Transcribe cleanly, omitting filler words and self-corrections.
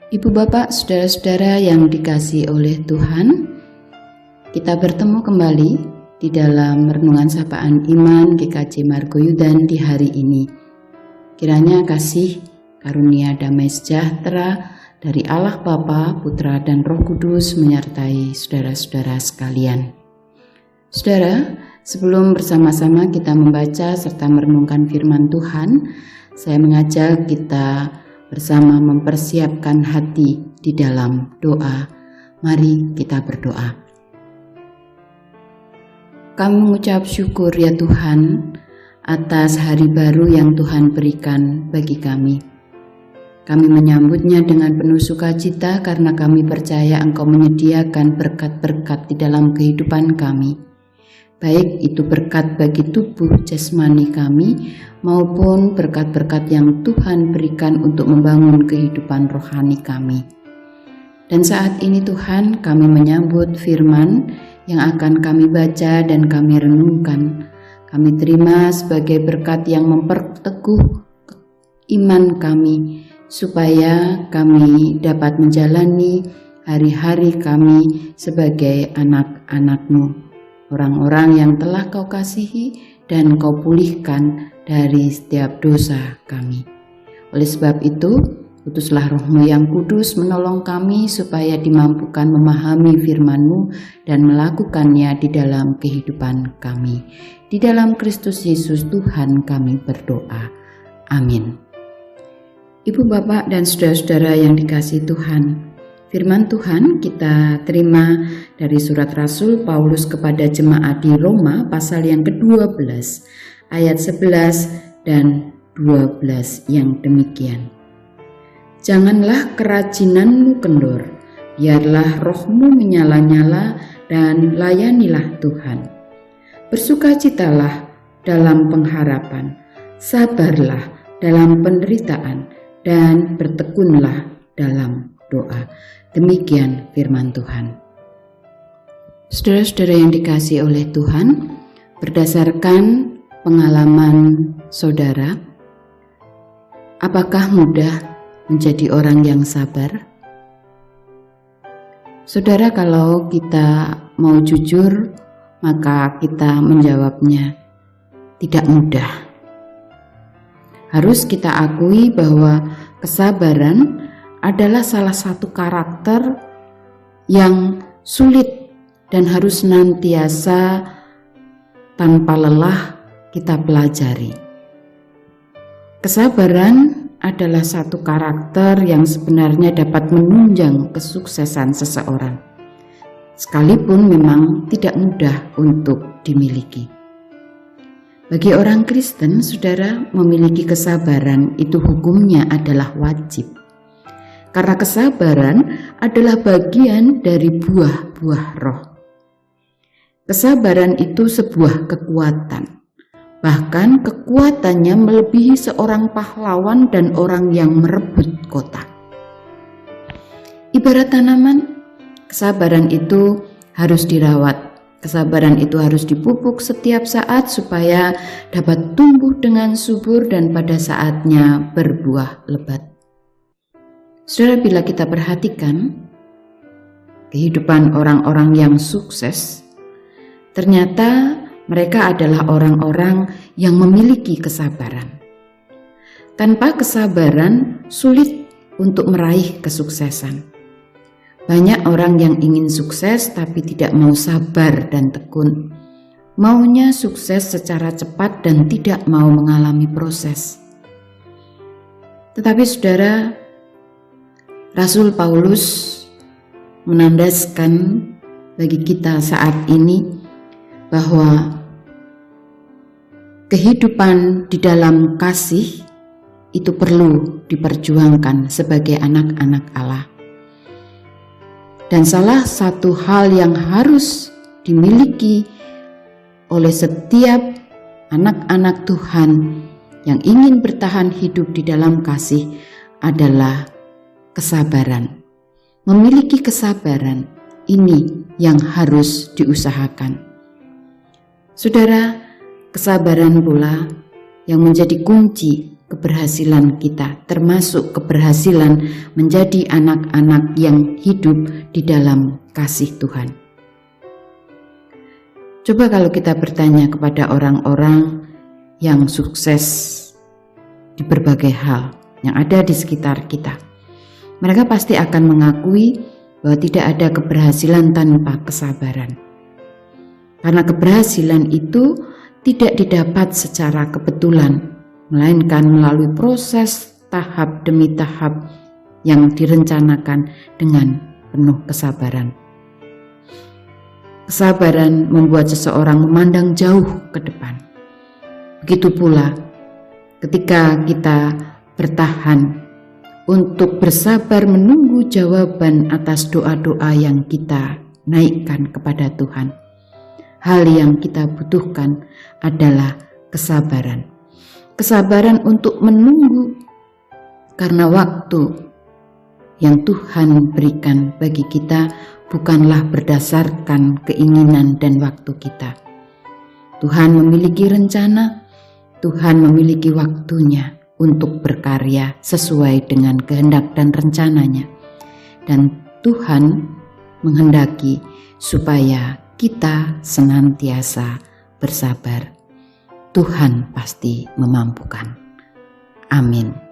Ibu bapak, saudara-saudara yang dikasihi oleh Tuhan, kita bertemu kembali di dalam Renungan Sapaan Iman GKJ Margoyudan di hari ini. Kiranya kasih, karunia, damai sejahtera dari Allah Bapa, Putra, dan Roh Kudus menyertai saudara-saudara sekalian. Saudara, sebelum bersama-sama kita membaca serta merenungkan firman Tuhan, saya mengajak kita bersama mempersiapkan hati di dalam doa. Mari kita berdoa. Kami mengucap syukur ya Tuhan atas hari baru yang Tuhan berikan bagi kami. Kami menyambutnya dengan penuh sukacita karena kami percaya Engkau menyediakan berkat-berkat di dalam kehidupan kami. Baik itu berkat bagi tubuh jasmani kami maupun berkat-berkat yang Tuhan berikan untuk membangun kehidupan rohani kami. Dan saat ini Tuhan, kami menyambut firman yang akan kami baca dan kami renungkan. Kami terima sebagai berkat yang memperteguh iman kami, supaya kami dapat menjalani hari-hari kami sebagai anak-anak-Mu, orang-orang yang telah Kau kasihi dan Kau pulihkan dari setiap dosa kami. Oleh sebab itu, utuslah Roh-Mu yang kudus menolong kami supaya dimampukan memahami firman-Mu dan melakukannya di dalam kehidupan kami. Di dalam Kristus Yesus Tuhan kami berdoa. Amin. Ibu bapak dan saudara-saudara yang dikasihi Tuhan, firman Tuhan kita terima dari surat Rasul Paulus kepada jemaat di Roma pasal yang ke-12 ayat 11 dan 12 yang demikian. Janganlah kerajinanmu kendor, biarlah rohmu menyala-nyala dan layanilah Tuhan. Bersukacitalah dalam pengharapan, sabarlah dalam penderitaan, dan bertekunlah dalam doa. Demikian firman Tuhan. Saudara-saudara yang dikasihi oleh Tuhan, berdasarkan pengalaman saudara, apakah mudah menjadi orang yang sabar? Saudara, kalau kita mau jujur, maka kita menjawabnya tidak mudah. Harus kita akui bahwa kesabaran adalah salah satu karakter yang sulit dan harus senantiasa tanpa lelah kita pelajari. Kesabaran adalah satu karakter yang sebenarnya dapat menunjang kesuksesan seseorang, sekalipun memang tidak mudah untuk dimiliki. Bagi orang Kristen, saudara, memiliki kesabaran itu hukumnya adalah wajib. Karena kesabaran adalah bagian dari buah-buah roh. Kesabaran itu sebuah kekuatan. Bahkan kekuatannya melebihi seorang pahlawan dan orang yang merebut kota. Ibarat tanaman, kesabaran itu harus dirawat. Kesabaran itu harus dipupuk setiap saat supaya dapat tumbuh dengan subur dan pada saatnya berbuah lebat. Saudara, bila kita perhatikan kehidupan orang-orang yang sukses, ternyata mereka adalah orang-orang yang memiliki kesabaran. Tanpa kesabaran, sulit untuk meraih kesuksesan. Banyak orang yang ingin sukses tapi tidak mau sabar dan tekun. Maunya sukses secara cepat dan tidak mau mengalami proses. Tetapi saudara, Rasul Paulus menandaskan bagi kita saat ini bahwa kehidupan di dalam kasih itu perlu diperjuangkan sebagai anak-anak Allah. Dan salah satu hal yang harus dimiliki oleh setiap anak-anak Tuhan yang ingin bertahan hidup di dalam kasih adalah kesabaran. Memiliki kesabaran ini yang harus diusahakan. Saudara, kesabaran pula yang menjadi kunci keberhasilan kita, termasuk keberhasilan menjadi anak-anak yang hidup di dalam kasih Tuhan. Coba kalau kita bertanya kepada orang-orang yang sukses di berbagai hal yang ada di sekitar kita, mereka pasti akan mengakui bahwa tidak ada keberhasilan tanpa kesabaran. Karena keberhasilan itu tidak didapat secara kebetulan, melainkan melalui proses tahap demi tahap yang direncanakan dengan penuh kesabaran. Kesabaran membuat seseorang memandang jauh ke depan. Begitu pula ketika kita bertahan untuk bersabar menunggu jawaban atas doa-doa yang kita naikkan kepada Tuhan. Hal yang kita butuhkan adalah kesabaran. Kesabaran untuk menunggu, karena waktu yang Tuhan berikan bagi kita bukanlah berdasarkan keinginan dan waktu kita. Tuhan memiliki rencana, Tuhan memiliki waktunya untuk berkarya sesuai dengan kehendak dan rencananya. Dan Tuhan menghendaki supaya kita senantiasa bersabar. Tuhan pasti memampukan. Amin.